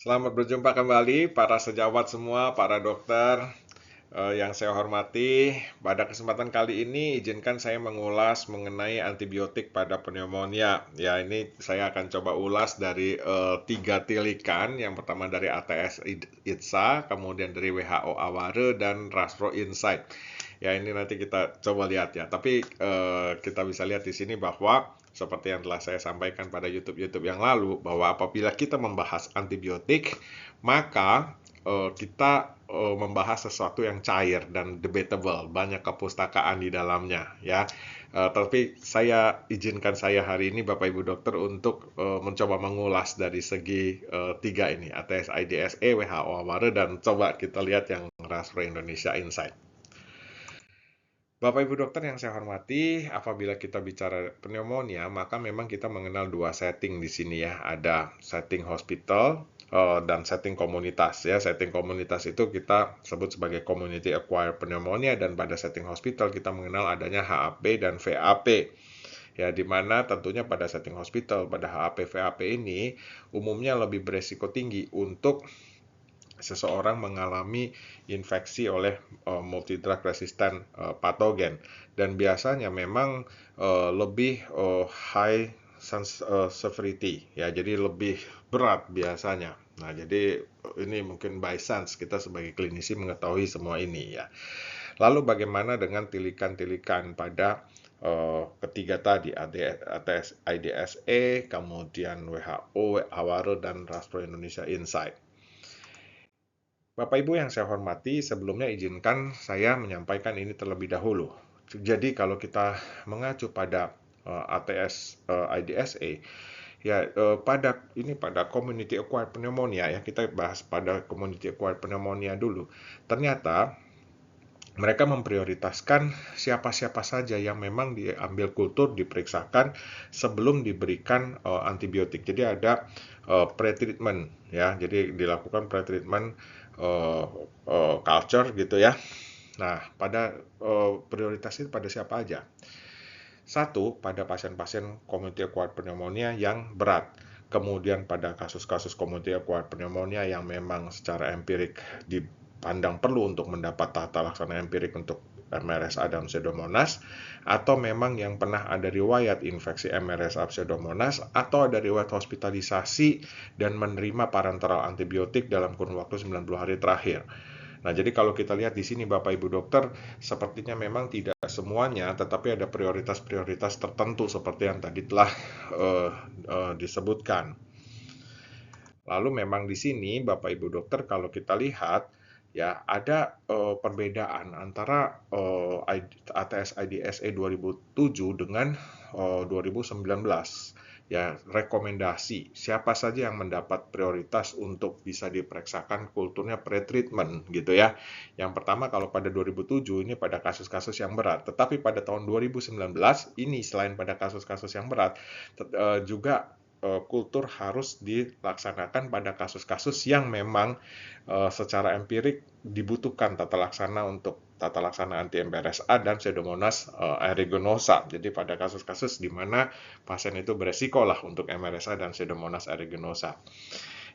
Selamat berjumpa kembali para sejawat semua, para dokter yang saya hormati. Pada kesempatan kali ini izinkan saya mengulas mengenai antibiotik pada pneumonia. Ya, ini saya akan coba ulas dari tiga tilikan. Yang pertama dari ATS ITSA, kemudian dari WHO Aware dan Rastro Insight. Ya, ini nanti kita coba lihat ya. Tapi kita bisa lihat di sini bahwa seperti yang telah saya sampaikan pada YouTube yang lalu, bahwa apabila kita membahas antibiotik, maka kita membahas sesuatu yang cair dan debatable, banyak kepustakaan di dalamnya ya. Tapi saya hari ini Bapak Ibu dokter untuk mencoba mengulas dari segi tiga ini, ATS IDSE, WHO Aware, dan coba kita lihat yang Rastro Indonesia Insight. Bapak Ibu dokter yang saya hormati, apabila kita bicara pneumonia, maka memang kita mengenal dua setting di sini ya. Ada setting hospital dan setting komunitas ya. Setting komunitas itu kita sebut sebagai community acquired pneumonia, dan pada setting hospital kita mengenal adanya HAP dan VAP. Ya, di mana tentunya pada setting hospital, pada HAP VAP ini umumnya lebih beresiko tinggi untuk seseorang mengalami infeksi oleh multidrug resistant patogen, dan biasanya memang lebih high severity ya, jadi lebih berat biasanya. Nah, jadi ini mungkin by sense kita sebagai klinisi mengetahui semua ini ya. Lalu bagaimana dengan tilikan-tilikan pada ketiga tadi, ATS IDSE, kemudian WHO, Aware, dan Rastro Indonesia Insight. Bapak Ibu yang saya hormati, sebelumnya izinkan saya menyampaikan ini terlebih dahulu. Jadi kalau kita mengacu pada ATS IDSA, ya pada community acquired pneumonia ya, kita bahas pada community acquired pneumonia dulu. Ternyata mereka memprioritaskan siapa-siapa saja yang memang diambil kultur, diperiksakan sebelum diberikan antibiotik. Jadi ada pre-treatment ya, jadi dilakukan pre-treatment culture gitu ya. Nah, pada prioritas itu pada siapa aja? Satu, pada pasien-pasien community acquired pneumonia yang berat. Kemudian pada kasus-kasus community acquired pneumonia yang memang secara empirik dipandang perlu untuk mendapat tata laksana empirik untuk MRSA dan Pseudomonas, atau memang yang pernah ada riwayat infeksi MRSA Pseudomonas, atau ada riwayat hospitalisasi dan menerima parenteral antibiotik dalam kurun waktu 90 hari terakhir. Nah, jadi kalau kita lihat di sini Bapak Ibu dokter, sepertinya memang tidak semuanya, tetapi ada prioritas-prioritas tertentu seperti yang tadi telah disebutkan. Lalu memang di sini Bapak Ibu dokter, kalau kita lihat ya, ada perbedaan antara ATS IDSE 2007 dengan 2019. Ya, rekomendasi siapa saja yang mendapat prioritas untuk bisa diperiksakan kulturnya pre-treatment gitu ya. Yang pertama, kalau pada 2007 ini pada kasus-kasus yang berat, tetapi pada tahun 2019 ini selain pada kasus-kasus yang berat juga kultur harus dilaksanakan pada kasus-kasus yang memang secara empirik dibutuhkan tata laksana untuk tata laksana anti-MRSA dan Pseudomonas aeruginosa. Jadi pada kasus-kasus di mana pasien itu beresiko lah untuk MRSA dan Pseudomonas aeruginosa.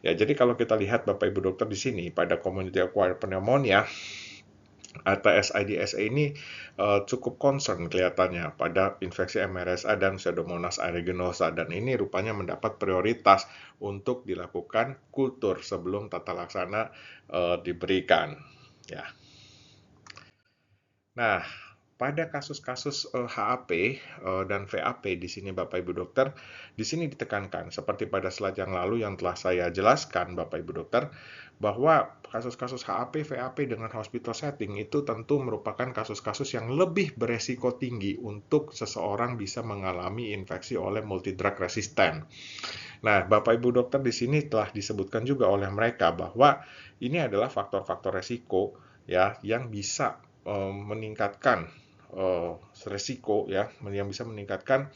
Ya, jadi kalau kita lihat Bapak Ibu dokter di sini pada community acquired pneumonia, ATS IDSA ini cukup concern kelihatannya pada infeksi MRSA dan Pseudomonas aeruginosa, dan ini rupanya mendapat prioritas untuk dilakukan kultur sebelum tata laksana diberikan. Ya. Nah, pada kasus-kasus HAP dan VAP di sini Bapak Ibu dokter, di sini ditekankan seperti pada slide yang lalu yang telah saya jelaskan Bapak Ibu dokter, bahwa kasus-kasus HAP VAP dengan hospital setting itu tentu merupakan kasus-kasus yang lebih beresiko tinggi untuk seseorang bisa mengalami infeksi oleh multidrug resistant. Nah, Bapak Ibu dokter di sini telah disebutkan juga oleh mereka bahwa ini adalah faktor-faktor resiko ya yang bisa meningkatkan resiko ya, yang bisa meningkatkan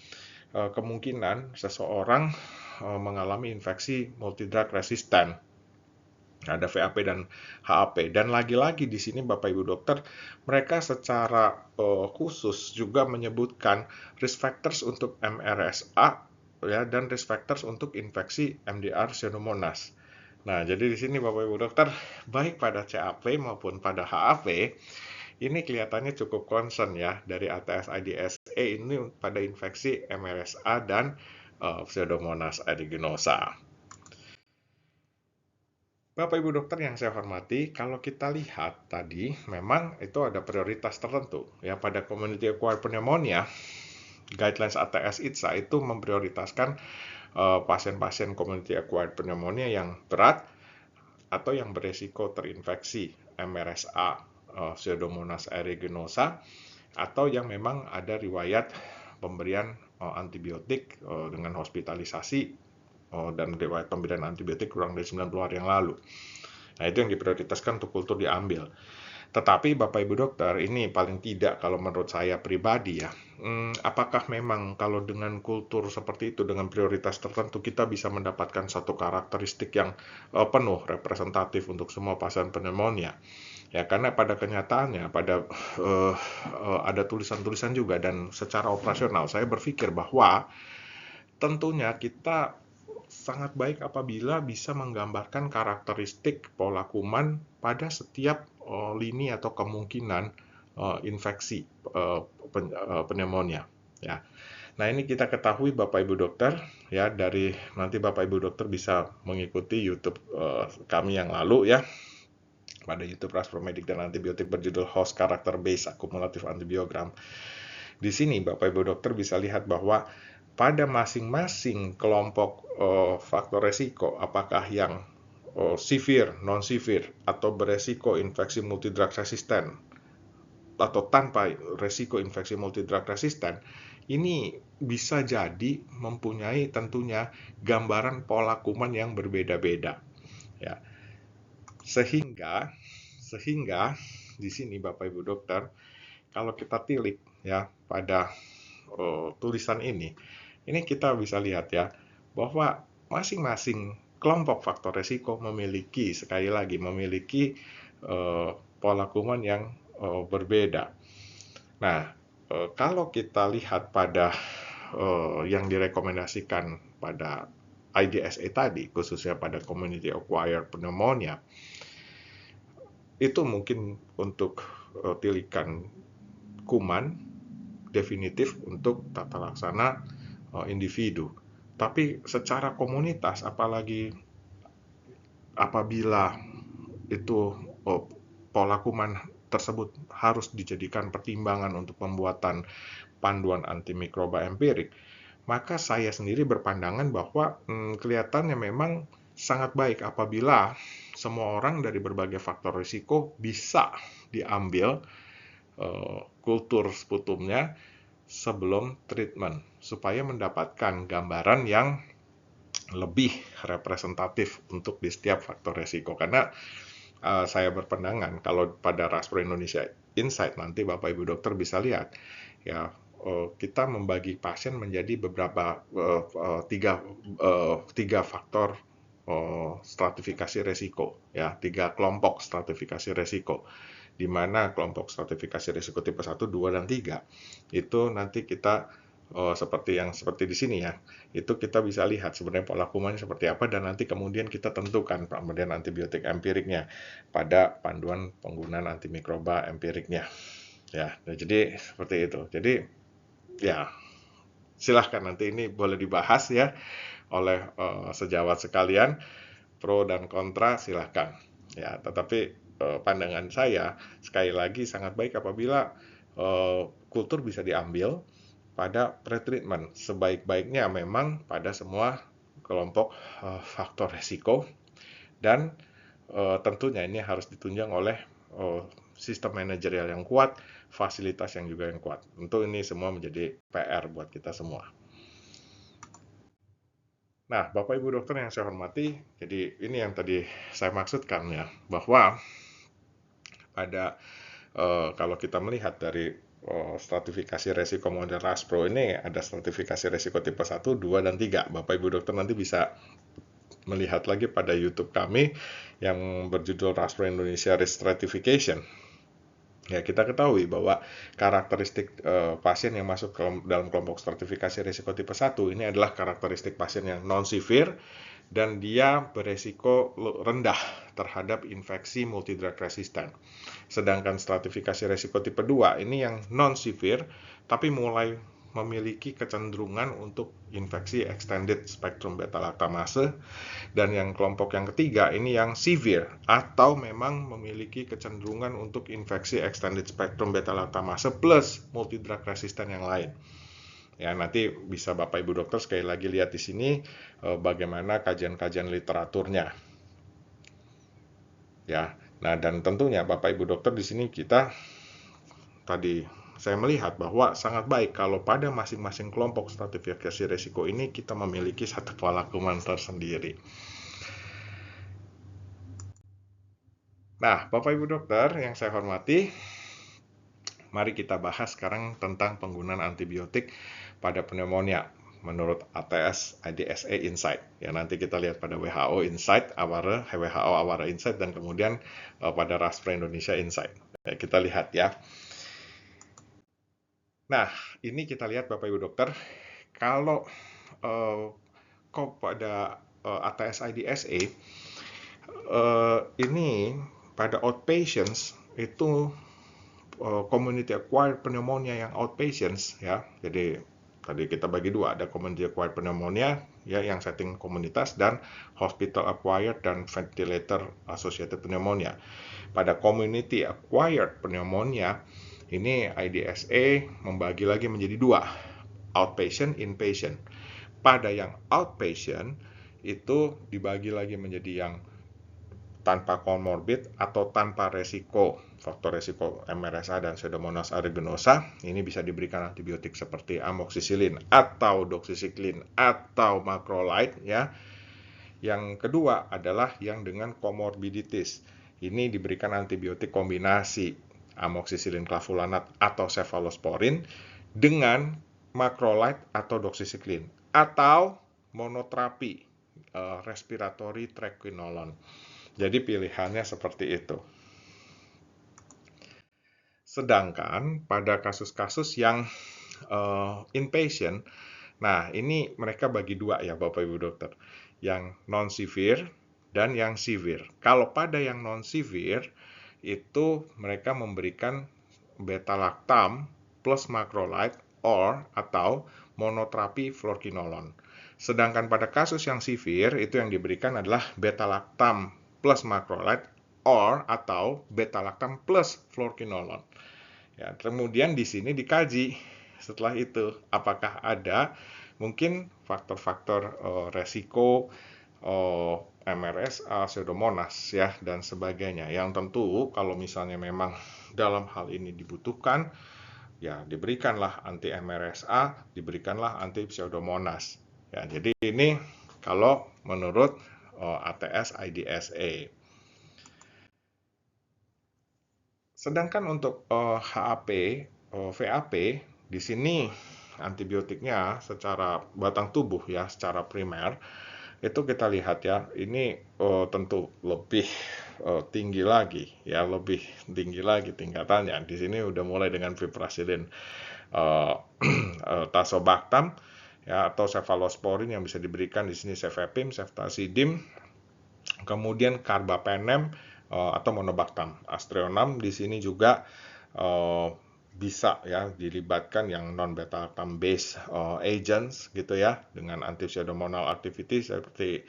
kemungkinan seseorang mengalami infeksi multidrug resistant. Ada VAP dan HAP, dan lagi-lagi di sini Bapak Ibu dokter, mereka secara khusus juga menyebutkan risk factors untuk MRSA ya, dan risk factors untuk infeksi MDR Pseudomonas. Nah, jadi di sini Bapak Ibu dokter, baik pada CAP maupun pada HAP, ini kelihatannya cukup concern ya dari ATS IDSA ini pada infeksi MRSA dan Pseudomonas aeruginosa. Bapak Ibu dokter yang saya hormati, kalau kita lihat tadi, memang itu ada prioritas tertentu. Ya, pada community acquired pneumonia, guidelines ATS ITSA itu memprioritaskan pasien-pasien community acquired pneumonia yang berat atau yang beresiko terinfeksi MRSA, Pseudomonas aeruginosa, atau yang memang ada riwayat pemberian antibiotik dengan hospitalisasi dan riwayat pemberian antibiotik kurang dari 90 hari yang lalu. Nah, itu yang diprioritaskan untuk kultur diambil. Tetapi Bapak Ibu dokter, ini paling tidak kalau menurut saya pribadi ya, apakah memang kalau dengan kultur seperti itu, dengan prioritas tertentu, kita bisa mendapatkan satu karakteristik yang penuh, representatif untuk semua pasien pneumonia? Ya, karena pada kenyataannya, ada tulisan-tulisan juga, dan secara operasional saya berpikir bahwa tentunya kita sangat baik apabila bisa menggambarkan karakteristik pola kuman pada setiap lini atau kemungkinan infeksi pneumonia. Ya. Nah, ini kita ketahui Bapak Ibu dokter ya, dari nanti Bapak Ibu dokter bisa mengikuti YouTube kami yang lalu ya, pada YouTube Raspromedik dan Antibiotik berjudul Host Character Based Accumulative Antibiogram. Di sini Bapak Ibu dokter bisa lihat bahwa pada masing-masing kelompok faktor resiko, apakah yang severe, non-severe, atau beresiko infeksi multidrug resisten, atau tanpa resiko infeksi multidrug resisten, ini bisa jadi mempunyai tentunya gambaran pola kuman yang berbeda-beda. Ya. Sehingga di sini Bapak Ibu dokter, kalau kita tilik ya pada tulisan ini kita bisa lihat ya bahwa masing-masing kelompok faktor resiko memiliki, sekali lagi, memiliki pola kuman yang berbeda. Nah, kalau kita lihat pada yang direkomendasikan pada IDSA tadi, khususnya pada community acquired pneumonia, itu mungkin untuk tilikan kuman definitif untuk tata laksana individu. Tapi secara komunitas, apalagi apabila itu pola kuman tersebut harus dijadikan pertimbangan untuk pembuatan panduan antimikroba empirik, maka saya sendiri berpandangan bahwa kelihatannya memang sangat baik apabila semua orang dari berbagai faktor risiko bisa diambil kultur sputumnya sebelum treatment, supaya mendapatkan gambaran yang lebih representatif untuk di setiap faktor resiko. Karena saya berpandangan kalau pada Raspro Indonesia Insight nanti Bapak Ibu dokter bisa lihat ya, kita membagi pasien menjadi beberapa tiga faktor stratifikasi resiko ya, 3 kelompok stratifikasi resiko, di mana kelompok stratifikasi risiko tipe 1, 2, dan 3 itu nanti kita seperti di sini ya, itu kita bisa lihat sebenarnya pola kumannya seperti apa, dan nanti kemudian kita tentukan pemberian antibiotik empiriknya pada panduan penggunaan antimikroba empiriknya ya. Nah, jadi seperti itu. Jadi ya, silahkan nanti ini boleh dibahas ya oleh sejawat sekalian, pro dan kontra silahkan ya. Tetapi pandangan saya sekali lagi sangat baik apabila kultur bisa diambil pada pretreatment. Sebaik-baiknya memang pada semua kelompok faktor resiko, dan tentunya ini harus ditunjang oleh sistem manajerial yang kuat, fasilitas yang juga yang kuat. Tentu ini semua menjadi PR buat kita semua. Nah, Bapak Ibu dokter yang saya hormati, jadi ini yang tadi saya maksudkan ya, bahwa pada kalau kita melihat dari stratifikasi resiko model Raspro ini, ada stratifikasi resiko tipe 1, 2, dan 3. Bapak Ibu dokter nanti bisa melihat lagi pada YouTube kami yang berjudul Raspro Indonesia Risk Stratification. Ya, kita ketahui bahwa karakteristik pasien yang masuk dalam kelompok stratifikasi risiko tipe 1 ini adalah karakteristik pasien yang non-severe dan dia beresiko rendah terhadap infeksi multidrug resistant. Sedangkan stratifikasi resiko tipe 2 ini yang non-severe tapi mulai memiliki kecenderungan untuk infeksi extended spectrum beta-laktamase, dan yang kelompok yang ketiga ini yang severe atau memang memiliki kecenderungan untuk infeksi extended spectrum beta-laktamase plus multidrug resistant yang lain. Ya, nanti bisa Bapak Ibu dokter sekali lagi lihat di sini bagaimana kajian-kajian literaturnya. Ya. Nah, dan tentunya Bapak Ibu dokter di sini saya melihat bahwa sangat baik kalau pada masing-masing kelompok stratifikasi risiko ini kita memiliki satu pola kuman tersendiri. Nah, Bapak Ibu dokter yang saya hormati, mari kita bahas sekarang tentang penggunaan antibiotik pada pneumonia menurut ATS IDSA Insight. Ya, nanti kita lihat pada WHO Insight, WHO Awara Insight, dan kemudian pada Raspra Indonesia Insight. Ya, kita lihat ya. Nah, ini kita lihat Bapak Ibu dokter, kalau pada ATS IDSA ini pada outpatients itu community acquired pneumonia yang outpatients ya. Jadi tadi kita bagi dua, ada community acquired pneumonia ya yang setting komunitas, dan hospital acquired dan ventilator associated pneumonia. Pada community acquired pneumonia ini IDSA membagi lagi menjadi dua, outpatient, inpatient. Pada yang outpatient itu dibagi lagi menjadi yang tanpa komorbid atau tanpa resiko, faktor resiko MRSA dan Pseudomonas aeruginosa. Ini bisa diberikan antibiotik seperti amoxicillin atau doxycycline atau macrolide ya. Yang kedua adalah yang dengan komorbiditis. Ini diberikan antibiotik kombinasi amoxicillin clavulanat atau cephalosporin dengan macrolide atau doxycycline atau monoterapi respiratory triquinolone. Jadi pilihannya seperti itu. Sedangkan pada kasus-kasus yang inpatient, nah ini mereka bagi dua ya Bapak Ibu dokter, yang non-severe dan yang severe. Kalau pada yang non-severe itu mereka memberikan beta-lactam plus macrolide atau monoterapi fluoroquinolone. Sedangkan pada kasus yang severe itu yang diberikan adalah beta-lactam plus macrolide atau beta-lactam plus fluoroquinolone. Ya, kemudian di sini dikaji setelah itu apakah ada mungkin faktor-faktor resiko MRSA, Pseudomonas ya dan sebagainya. Yang tentu kalau misalnya memang dalam hal ini dibutuhkan, ya diberikanlah anti MRSA, diberikanlah anti Pseudomonas. Ya, jadi ini kalau menurut ATS IDSA. Sedangkan untuk HAP, VAP di sini antibiotiknya secara batang tubuh ya, secara primer itu kita lihat ya, ini tentu lebih tinggi lagi ya, lebih tinggi lagi tingkatannya. Di sini udah mulai dengan piperacillin, tazobactam ya atau cephalosporin yang bisa diberikan di sini cefepime, ceftazidime, kemudian carbapenem atau monobactam, astreonam di sini juga bisa ya dilibatkan yang non beta lactam based agents gitu ya dengan anti pseudomonal activity seperti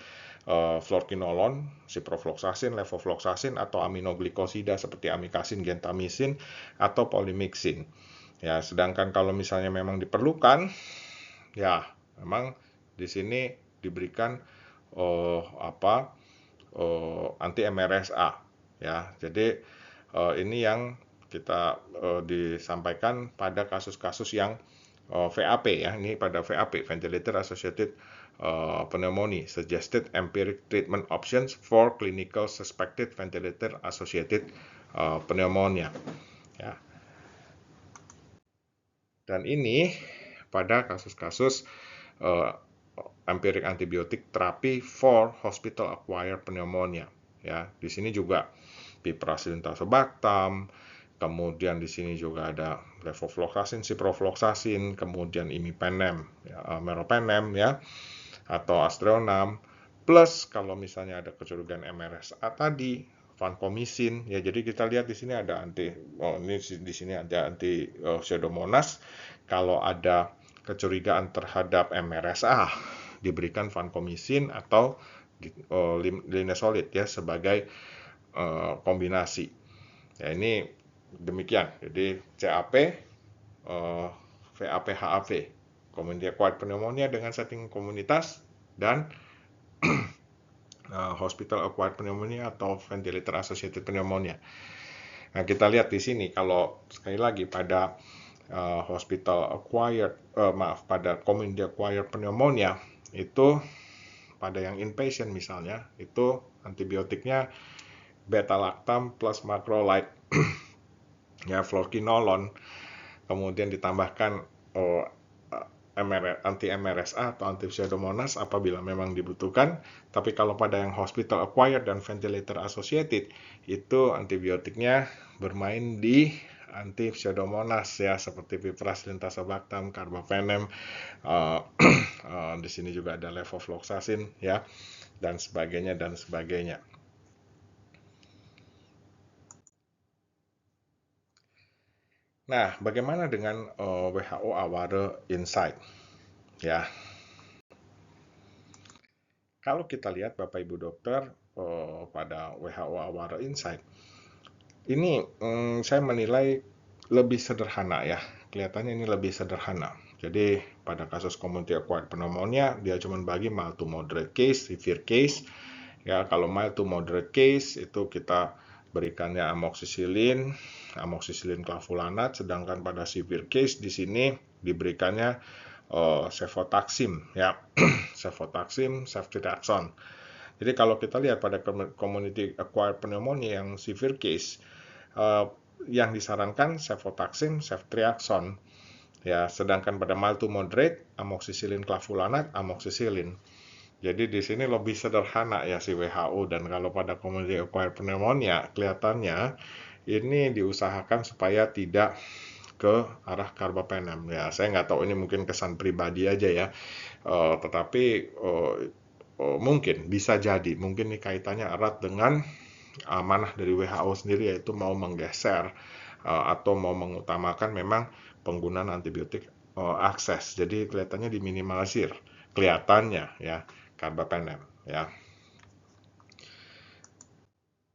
fluoroquinolone, ciprofloxacin, levofloxacin atau aminoglikosida seperti amikasin, gentamisin atau polymyxin. Ya, sedangkan kalau misalnya memang diperlukan ya memang di sini diberikan anti MRSA ya. Jadi ini yang kita disampaikan pada kasus-kasus yang VAP ya. Ini pada VAP, Ventilator Associated Pneumonia, Suggested Empiric Treatment Options for Clinical Suspected Ventilator Associated Pneumonia ya. Dan ini pada kasus-kasus empiric antibiotik terapi for hospital acquired pneumonia ya. Di sini juga piperacillin, tazobactam, kemudian di sini juga ada levofloxacin, ciprofloxacin, kemudian imipenem, ya, meropenem ya atau astreonam, Plus kalau misalnya ada kecurigaan MRSA tadi, vancomycin, ya jadi kita lihat di sini ada di sini ada Pseudomonas. Kalau ada kecurigaan terhadap MRSA, diberikan vancomycin atau linezolid ya sebagai kombinasi. Ya ini demikian. Jadi CAP, VAP, HAV, Community Acquired Pneumonia dengan setting komunitas, dan Hospital Acquired Pneumonia atau Ventilator Associated Pneumonia. Nah, kita lihat di sini kalau sekali lagi pada pada Community Acquired Pneumonia itu pada yang inpatient misalnya itu antibiotiknya beta-lactam plus macrolide ya fluoroquinolone, kemudian ditambahkan anti-MRSA atau anti-Pseudomonas apabila memang dibutuhkan. Tapi kalau pada yang hospital acquired dan ventilator associated, itu antibiotiknya bermain di anti-Pseudomonas ya, seperti piperacillin, tazobactam, carbapenem. Di sini juga ada levofloxacin ya, dan sebagainya dan sebagainya. Nah, bagaimana dengan WHO Aware Insight? Ya, kalau kita lihat Bapak Ibu Dokter pada WHO Aware Insight, ini saya menilai lebih sederhana ya. Kelihatannya ini lebih sederhana. Jadi pada kasus community acquired pneumonia dia cuma bagi mild to moderate case, severe case. Ya, kalau mild to moderate case itu kita berikannya amoxicillin clavulanat, sedangkan pada severe case di sini diberikannya cefotaxime ya, cefotaxime, ceftriaxone. Jadi kalau kita lihat pada community acquired pneumonia yang severe case, yang disarankan cefotaxime, ceftriaxone. Ya, sedangkan pada mild to moderate, amoxicillin clavulanat, amoxicillin. Jadi di sini lebih sederhana ya si WHO, dan kalau pada community acquired pneumonia kelihatannya ini diusahakan supaya tidak ke arah carbapenem. Ya, saya nggak tahu ini mungkin kesan pribadi aja ya. Tetapi mungkin bisa jadi, mungkin ini kaitannya erat dengan amanah dari WHO sendiri, yaitu mau menggeser atau mau mengutamakan memang penggunaan antibiotik akses. Jadi kelihatannya diminimalisir, kelihatannya ya, carbapenem ya.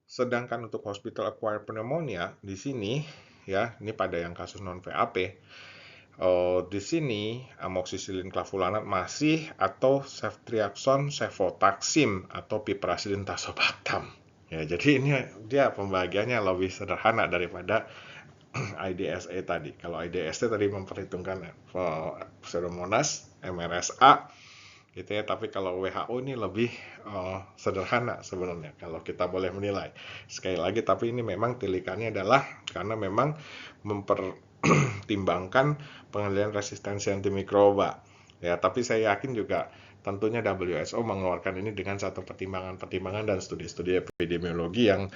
Sedangkan untuk hospital acquired pneumonia di sini ya, ini pada yang kasus non VAP, di sini amoxicillin clavulanat masih atau ceftriaxone, cefotaxime atau piperacillin tazobactam. Ya, jadi ini dia pembagiannya lebih sederhana daripada IDSA tadi. Kalau IDSA tadi memperhitungkan Pseudomonas, MRSA, gitu ya. Tapi kalau WHO ini lebih sederhana sebenarnya kalau kita boleh menilai. Sekali lagi, tapi ini memang tilikannya adalah karena memang mempertimbangkan pengendalian resistensi antimikroba. Ya, tapi saya yakin juga tentunya WHO mengeluarkan ini dengan satu pertimbangan-pertimbangan dan studi-studi epidemiologi yang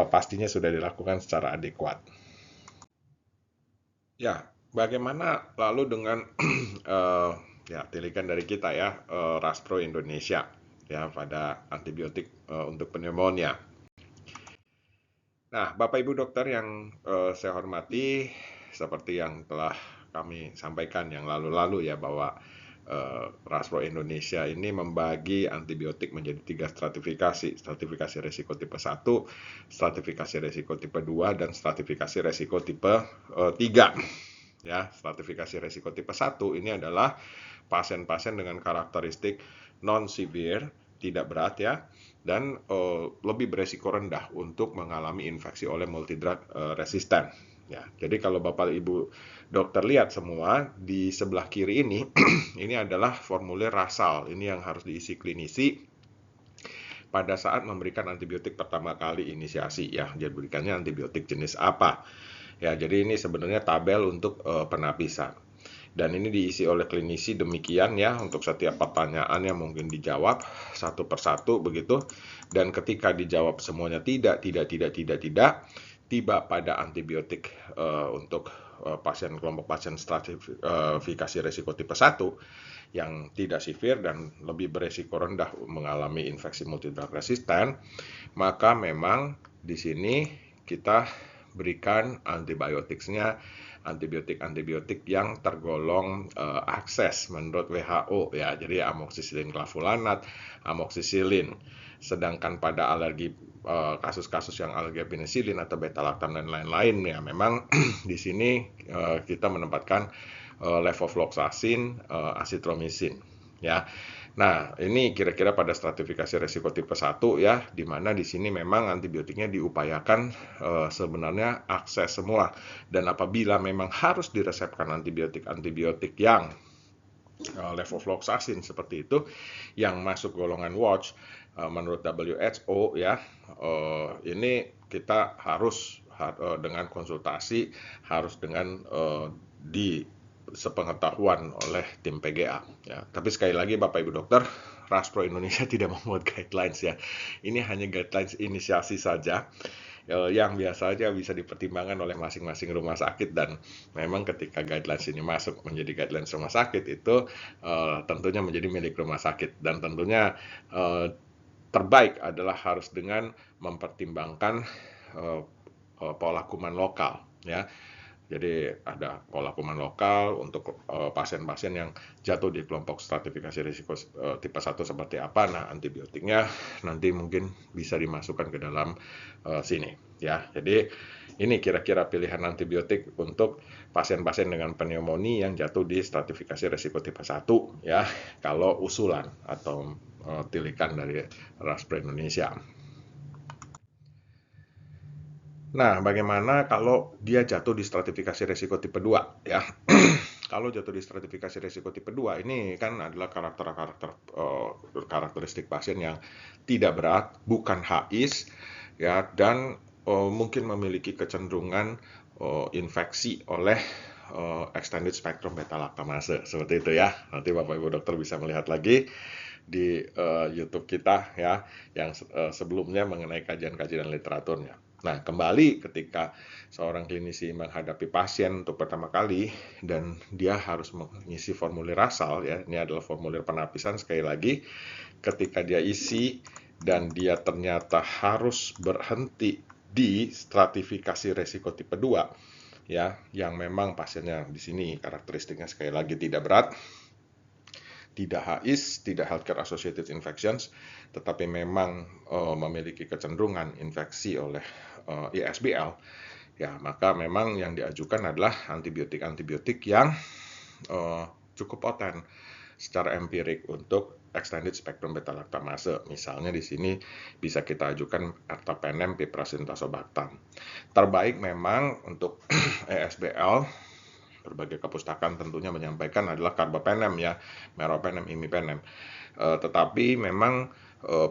pastinya sudah dilakukan secara adekuat. Ya, bagaimana lalu dengan ya tilikan dari kita ya, Raspro Indonesia ya pada antibiotik untuk pneumonia. Nah, Bapak Ibu dokter yang saya hormati, seperti yang telah kami sampaikan yang lalu-lalu ya, bahwa Raspro Indonesia ini membagi antibiotik menjadi 3 stratifikasi. Stratifikasi risiko tipe 1, stratifikasi risiko tipe 2, dan stratifikasi risiko tipe 3. Ya, stratifikasi risiko tipe 1 ini adalah pasien-pasien dengan karakteristik non-severe, tidak berat ya, dan lebih beresiko rendah untuk mengalami infeksi oleh multidrug resisten. Ya, jadi kalau Bapak Ibu dokter lihat semua di sebelah kiri ini, ini adalah formulir RASAL. Ini yang harus diisi klinisi pada saat memberikan antibiotik pertama kali inisiasi ya. Jadi berikannya antibiotik jenis apa? Ya, jadi ini sebenarnya tabel untuk penapisan. Dan ini diisi oleh klinisi demikian ya, untuk setiap pertanyaan yang mungkin dijawab satu persatu begitu. Dan ketika dijawab semuanya tidak, tiba pada antibiotik untuk kelompok pasien stratifikasi risiko tipe 1 yang tidak severe dan lebih beresiko rendah mengalami infeksi multidrug resisten, maka memang di sini kita berikan antibiotik yang tergolong akses menurut WHO ya. Jadi amoksisilin clavulanat, amoksisilin. Sedangkan pada kasus-kasus yang alergi penisilin atau beta-lactam dan lain-lain ya memang di sini kita menempatkan levofloxacin, azitromisin ya. Nah, ini kira-kira pada stratifikasi resiko tipe 1 ya, di mana di sini memang antibiotiknya diupayakan sebenarnya akses semua. Dan apabila memang harus diresepkan antibiotik yang levofloxacin seperti itu yang masuk golongan watch menurut WHO ya, ini kita harus dengan konsultasi, harus dengan sepengetahuan oleh tim PGA ya. Tapi sekali lagi Bapak Ibu dokter, Raspro Indonesia tidak membuat guidelines ya. Ini hanya guidelines inisiasi saja yang biasa saja bisa dipertimbangkan oleh masing-masing rumah sakit, dan memang ketika guidelines ini masuk menjadi guidelines rumah sakit itu tentunya menjadi milik rumah sakit, dan tentunya terbaik adalah harus dengan mempertimbangkan pola kuman lokal ya. Jadi ada pola kuman lokal untuk pasien-pasien yang jatuh di kelompok stratifikasi risiko tipe 1 seperti apa. Nah, antibiotiknya nanti mungkin bisa dimasukkan ke dalam sini ya. Jadi ini kira-kira pilihan antibiotik untuk pasien-pasien dengan pneumonia yang jatuh di stratifikasi risiko tipe 1 ya, kalau usulan atau tilikan dari Raspro Indonesia. Nah, bagaimana kalau dia jatuh di stratifikasi risiko tipe 2 ya? Kalau jatuh di stratifikasi risiko tipe 2 ini kan adalah karakteristik pasien yang tidak berat, bukan HIS ya, dan mungkin memiliki kecenderungan infeksi oleh extended spectrum beta-lactamase seperti itu ya. Nanti Bapak Ibu dokter bisa melihat lagi di YouTube kita ya, yang sebelumnya mengenai kajian-kajian literaturnya. Nah, kembali ketika seorang klinisi menghadapi pasien untuk pertama kali dan dia harus mengisi formulir asal ya, ini adalah formulir penapisan sekali lagi, ketika dia isi dan dia ternyata harus berhenti di stratifikasi risiko tipe 2 ya, yang memang pasiennya di sini karakteristiknya sekali lagi tidak berat, tidak HIS, tidak healthcare associated infections, tetapi memang memiliki kecenderungan infeksi oleh ISBL, ya maka memang yang diajukan adalah antibiotik-antibiotik yang cukup poten secara empirik untuk extended spectrum beta-lactamase. Misalnya di sini bisa kita ajukan ertapenem, piperacillin, tazobactam. Terbaik memang untuk ESBL, berbagai kepustakaan tentunya menyampaikan adalah carbapenem ya, meropenem, imipenem. Tetapi memang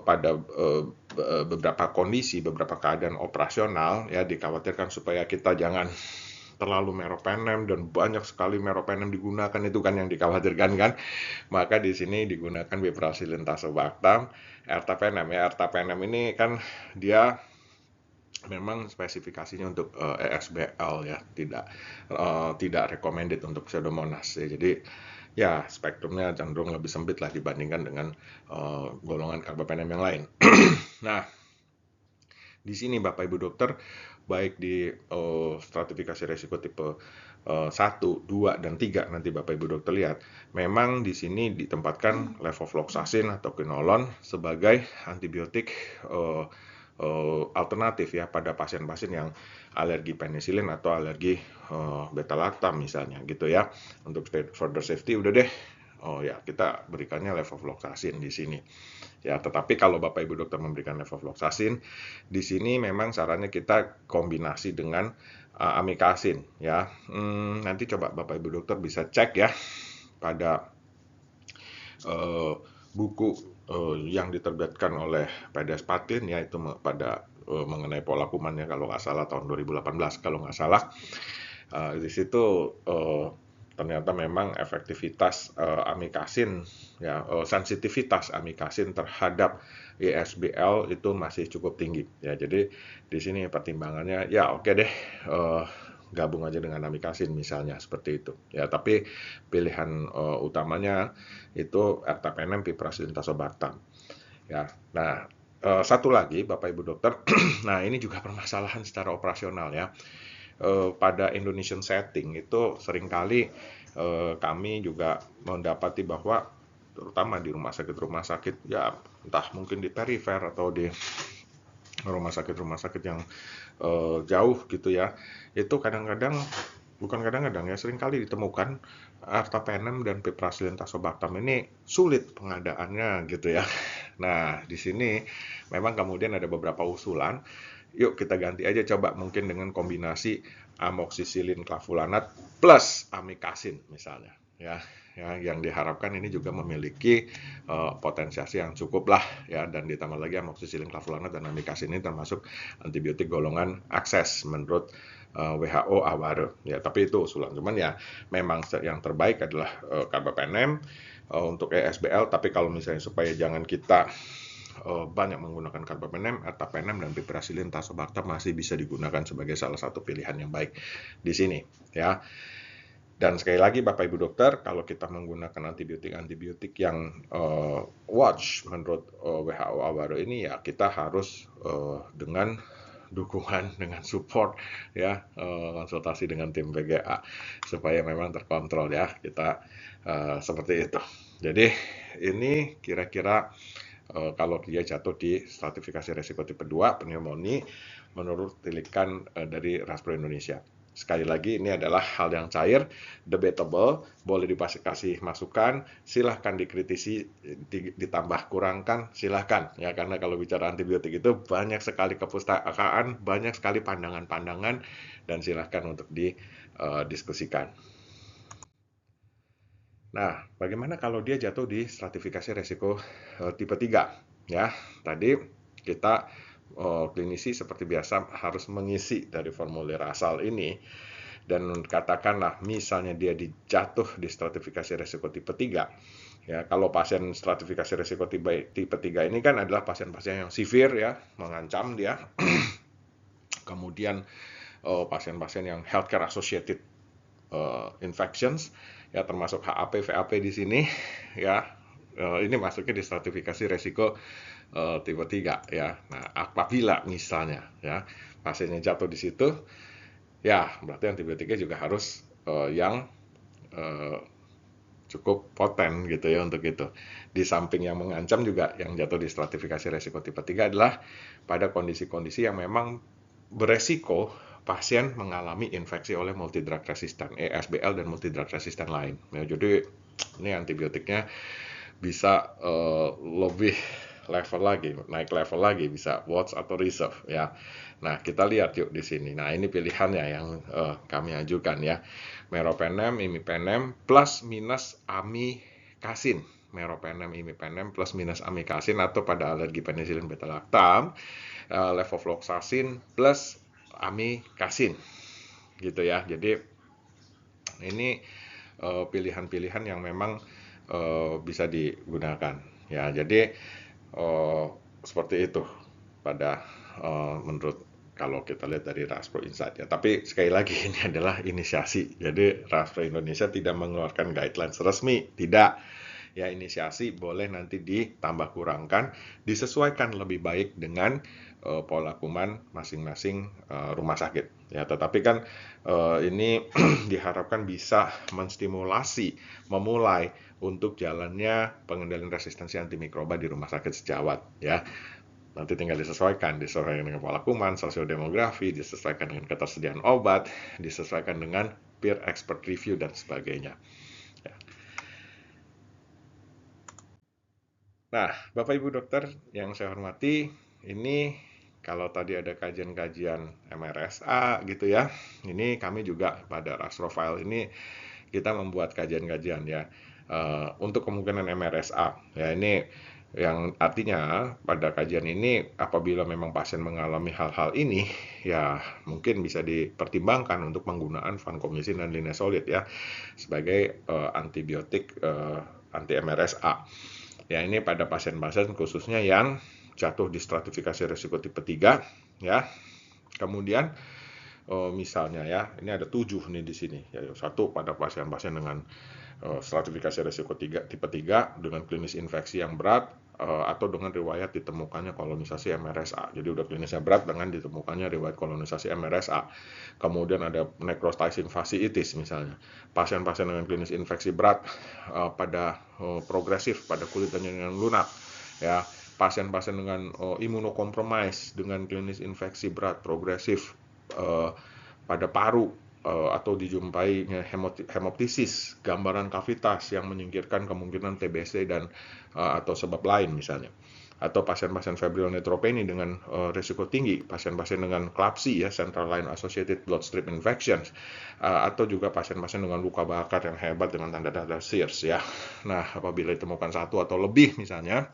pada beberapa kondisi, beberapa keadaan operasional ya, dikhawatirkan supaya kita jangan terlalu meropenem dan banyak sekali meropenem digunakan, itu kan yang dikhawatirkan kan. Maka di sini digunakan piperacillin, tazobactam, ertapenem ya. Ertapenem ini kan dia memang spesifikasinya untuk ESBL ya, tidak recommended untuk Pseudomonas ya. Jadi ya spektrumnya cenderung lebih sempit lah dibandingkan dengan golongan carbapenem yang lain. Nah, di sini Bapak Ibu dokter, baik di stratifikasi risiko tipe 1, 2, dan 3 nanti Bapak Ibu dokter lihat, memang di sini ditempatkan levofloxacin atau quinolone sebagai antibiotik alternatif ya pada pasien-pasien yang alergi penisilin atau alergi beta-lactam misalnya gitu ya. Untuk further safety udah deh, ya kita berikannya levofloxacin di sini. Ya, tetapi kalau Bapak Ibu dokter memberikan levofloxacin, di sini memang sarannya kita kombinasi dengan amikacin ya. Nanti coba Bapak Ibu dokter bisa cek ya pada buku yang diterbitkan oleh PDS Patin ya, itu pada mengenai pola kumannya kalau nggak salah tahun 2018 kalau nggak salah. Di situ ternyata memang efektivitas amikacin ya, sensitivitas amikacin terhadap ISBL itu masih cukup tinggi ya. Jadi di sini pertimbangannya ya oke deh, gabung aja dengan amikasin misalnya seperti itu. Ya, tapi pilihan utamanya itu ertapenem, piperacillin, tazobactam. Ya, nah satu lagi Bapak Ibu dokter, nah ini juga permasalahan secara operasional ya. Pada Indonesian setting itu seringkali kami juga mendapati bahwa terutama di rumah sakit ya entah mungkin di perifer atau di rumah sakit yang jauh gitu ya, itu kadang-kadang bukan kadang-kadang ya seringkali ditemukan ertapenem dan piperacillin tazobactam ini sulit pengadaannya gitu ya. Nah, di sini memang kemudian ada beberapa usulan. Yuk kita ganti aja coba mungkin dengan kombinasi amoksisilin clavulanat plus amikasin misalnya ya. Ya, yang diharapkan ini juga memiliki potensiasi yang cukup lah ya, dan ditambah lagi amoksisilin clavulanat dan amikasin ini termasuk antibiotik golongan akses menurut WHO awal ya, tapi itu usulan, cuman ya memang yang terbaik adalah carbapenem untuk ESBL, tapi kalau misalnya supaya jangan kita banyak menggunakan carbapenem, ertapenem, dan piperacillin tazobactam masih bisa digunakan sebagai salah satu pilihan yang baik di sini ya. Dan sekali lagi Bapak Ibu dokter, kalau kita menggunakan antibiotik yang watch menurut WHO awal ini ya kita harus dengan dukungan, dengan support ya, konsultasi dengan tim PGA supaya memang terkontrol ya kita seperti itu. Jadi ini kira-kira kalau dia jatuh di stratifikasi resiko tipe 2 pneumonia menurut tilikan dari Raspro Indonesia. Sekali lagi ini adalah hal yang cair, debatable, boleh dikasih masukan, silahkan dikritisi, ditambah kurangkan, silahkan ya, karena kalau bicara antibiotik itu banyak sekali kepustakaan, banyak sekali pandangan-pandangan, dan silahkan untuk didiskusikan. Nah, bagaimana kalau dia jatuh di stratifikasi resiko tipe 3? Ya, tadi kita klinisi seperti biasa harus mengisi dari formulir asal ini, dan katakanlah misalnya dia jatuh di stratifikasi resiko tipe 3. Ya, kalau pasien stratifikasi resiko tipe 3 ini kan adalah pasien-pasien yang severe ya, mengancam dia. Kemudian pasien-pasien yang healthcare associated infections ya, termasuk HAP, VAP di sini ya. Ini masuknya di stratifikasi resiko tipe 3 ya. Nah, apabila misalnya ya pasiennya jatuh di situ, ya berarti antibiotiknya juga harus yang cukup poten gitu ya untuk itu. Di samping yang mengancam juga yang jatuh di stratifikasi resiko tipe 3 adalah pada kondisi-kondisi yang memang beresiko pasien mengalami infeksi oleh multidrug resistant, ESBL dan multidrug resistant lain. Ya, jadi ini antibiotiknya bisa lebih level lagi, naik level lagi, bisa watch atau reserve ya. Nah, kita lihat yuk di sini. Nah, ini pilihannya yang kami ajukan ya. Meropenem, imipenem plus minus amikasin. Meropenem, imipenem plus minus amikasin, atau pada alergi penisilin beta-lactam, levofloxacin plus amikasin gitu ya. Jadi ini pilihan-pilihan yang memang bisa digunakan ya. Jadi seperti itu pada menurut kalau kita lihat dari Raspro Insight ya. Tapi sekali lagi ini adalah inisiasi. Jadi Raspro Indonesia tidak mengeluarkan guidelines resmi, tidak. Ya, inisiasi boleh nanti ditambah kurangkan, disesuaikan lebih baik dengan pola kuman masing-masing rumah sakit. Ya, tetapi kan ini diharapkan bisa menstimulasi, memulai untuk jalannya pengendalian resistensi antimikroba di rumah sakit sejawat ya. Nanti tinggal disesuaikan dengan pola kuman, sosiodemografi, disesuaikan dengan ketersediaan obat, disesuaikan dengan peer expert review dan sebagainya. Ya. Nah, Bapak Ibu dokter yang saya hormati, ini kalau tadi ada kajian-kajian MRSA gitu ya, ini kami juga pada Rastrofile ini kita membuat kajian-kajian ya untuk kemungkinan MRSA. Ya, ini yang artinya pada kajian ini apabila memang pasien mengalami hal-hal ini, ya mungkin bisa dipertimbangkan untuk penggunaan vancomycin dan linezolid ya sebagai antibiotik anti MRSA. Ya, ini pada pasien-pasien khususnya yang jatuh di stratifikasi risiko tipe 3 ya. Kemudian misalnya ya, ini ada 7 nih di sini. Ya, satu pada pasien-pasien dengan stratifikasi risiko tipe 3 dengan klinis infeksi yang berat atau dengan riwayat ditemukannya kolonisasi MRSA. Jadi udah klinisnya berat dengan ditemukannya riwayat kolonisasi MRSA. Kemudian ada necrotizing fasciitis misalnya. Pasien-pasien dengan klinis infeksi berat pada progresif pada kulit dan jaringan lunak. Ya, pasien-pasien dengan imunokompromis dengan klinis infeksi berat progresif pada paru atau dijumpai hemoptisis, gambaran kavitas yang menyingkirkan kemungkinan TBC dan atau sebab lain misalnya. Atau pasien-pasien febrile neutropenia dengan risiko tinggi, pasien-pasien dengan CLABSI ya, Central Line Associated Bloodstream Infections, atau juga pasien-pasien dengan luka bakar yang hebat dengan tanda-tanda SIRS ya. Nah, apabila ditemukan satu atau lebih misalnya,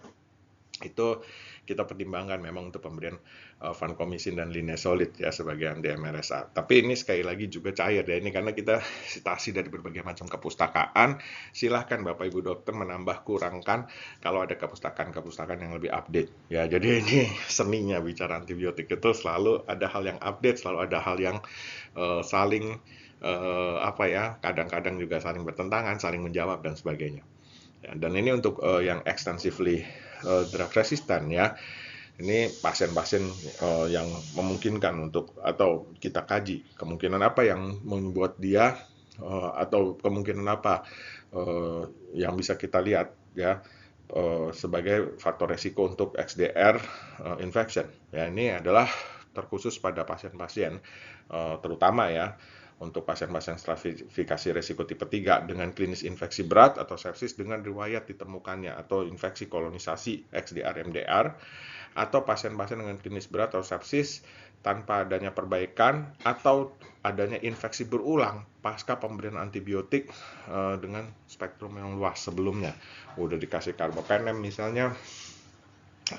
itu kita pertimbangkan memang untuk pemberian vancomycin dan linezolid ya sebagai anti MRSA. Tapi ini sekali lagi juga cair ya, ini karena kita citasi dari berbagai macam kepustakaan. Silahkan Bapak Ibu dokter menambah kurangkan kalau ada kepustakaan-kepustakaan yang lebih update ya. Jadi ini seninya bicara antibiotik itu selalu ada hal yang update, selalu ada hal yang saling kadang-kadang juga saling bertentangan, saling menjawab dan sebagainya. Ya, dan ini untuk yang extensively drug resistant ya. Ini pasien-pasien yang memungkinkan untuk atau kita kaji kemungkinan apa yang membuat dia atau kemungkinan apa yang bisa kita lihat ya sebagai faktor resiko untuk XDR infection. Ya, ini adalah terkhusus pada pasien-pasien terutama ya untuk pasien-pasien stratifikasi risiko tipe 3 dengan klinis infeksi berat atau sepsis dengan riwayat ditemukannya atau infeksi kolonisasi XDR-MDR, atau pasien-pasien dengan klinis berat atau sepsis tanpa adanya perbaikan atau adanya infeksi berulang pasca pemberian antibiotik dengan spektrum yang luas sebelumnya. Udah dikasih carbapenem misalnya,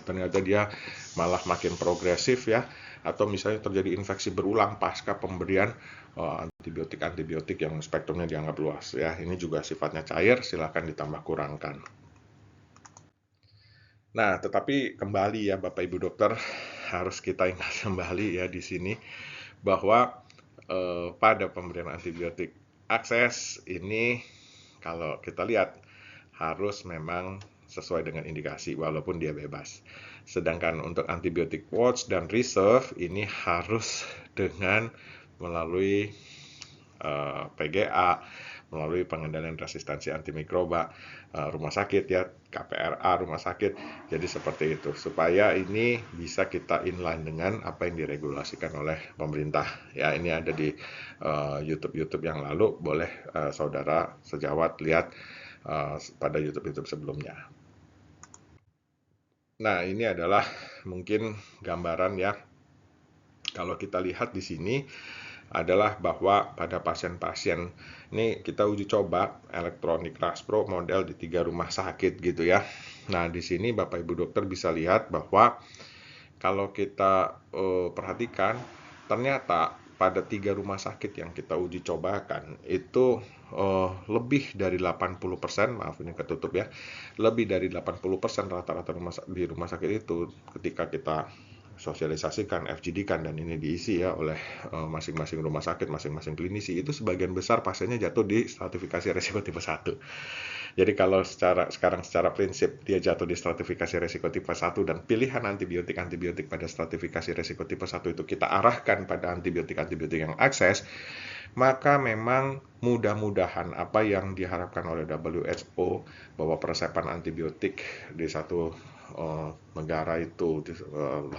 ternyata dia malah makin progresif ya, atau misalnya terjadi infeksi berulang pasca pemberian antibiotik yang spektrumnya dianggap luas ya. Ini juga sifatnya cair, silakan ditambah kurangkan. Nah, tetapi kembali ya Bapak Ibu dokter, harus kita ingat kembali ya di sini bahwa pada pemberian antibiotik akses ini kalau kita lihat harus memang sesuai dengan indikasi walaupun dia bebas. Sedangkan untuk antibiotik watch dan reserve ini harus dengan melalui PGA, melalui pengendalian resistensi antimikroba rumah sakit ya, KPRA rumah sakit. Jadi seperti itu supaya ini bisa kita inline dengan apa yang diregulasikan oleh pemerintah. Ya, ini ada di YouTube yang lalu, boleh saudara sejawat lihat pada YouTube sebelumnya. Nah, ini adalah mungkin gambaran ya. Kalau kita lihat di sini adalah bahwa pada pasien-pasien ini kita uji coba elektronik Raspro model di 3 rumah sakit gitu ya. Nah, di sini Bapak Ibu dokter bisa lihat bahwa kalau kita perhatikan ternyata pada 3 rumah sakit yang kita uji cobakan itu lebih dari 80%, maaf ini ketutup ya, lebih dari 80% rata-rata di rumah sakit itu ketika kita sosialisasikan, FGD-kan dan ini diisi ya oleh masing-masing rumah sakit, masing-masing klinisi, itu sebagian besar pasiennya jatuh di stratifikasi risiko tipe 1. Jadi kalau secara prinsip dia jatuh di stratifikasi risiko tipe 1 dan pilihan antibiotik pada stratifikasi risiko tipe 1 itu kita arahkan pada antibiotik-antibiotik yang akses, maka memang mudah-mudahan apa yang diharapkan oleh WHO bahwa peresepan antibiotik di satu negara itu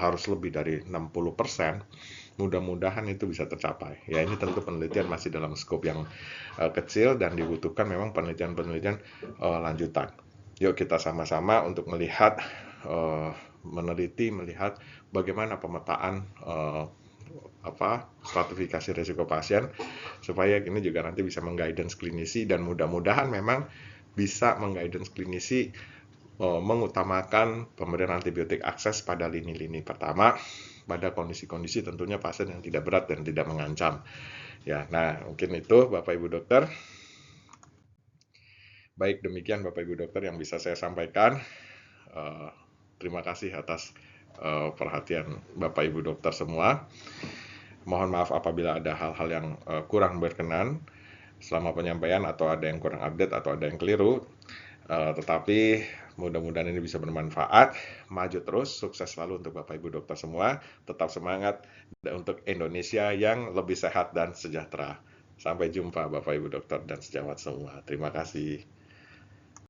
harus lebih dari 60%, mudah-mudahan itu bisa tercapai. Ya, ini tentu penelitian masih dalam skop yang kecil dan dibutuhkan memang penelitian-penelitian lanjutan. Yuk kita sama-sama untuk melihat melihat bagaimana pemetaan stratifikasi risiko pasien supaya ini juga nanti bisa mengguidance klinisi dan mudah-mudahan memang bisa mengguidance klinisi mengutamakan pemberian antibiotik akses pada lini-lini pertama pada kondisi-kondisi tentunya pasien yang tidak berat dan tidak mengancam. Ya, nah mungkin itu Bapak Ibu dokter. Baik, demikian Bapak Ibu dokter yang bisa saya sampaikan. Terima kasih atas perhatian Bapak Ibu dokter semua. Mohon maaf apabila ada hal-hal yang kurang berkenan selama penyampaian, atau ada yang kurang update, atau ada yang keliru. Tetapi mudah-mudahan ini bisa bermanfaat. Maju terus, sukses selalu untuk Bapak Ibu dokter semua. Tetap semangat untuk Indonesia yang lebih sehat dan sejahtera. Sampai jumpa Bapak Ibu dokter dan sejawat semua. Terima kasih.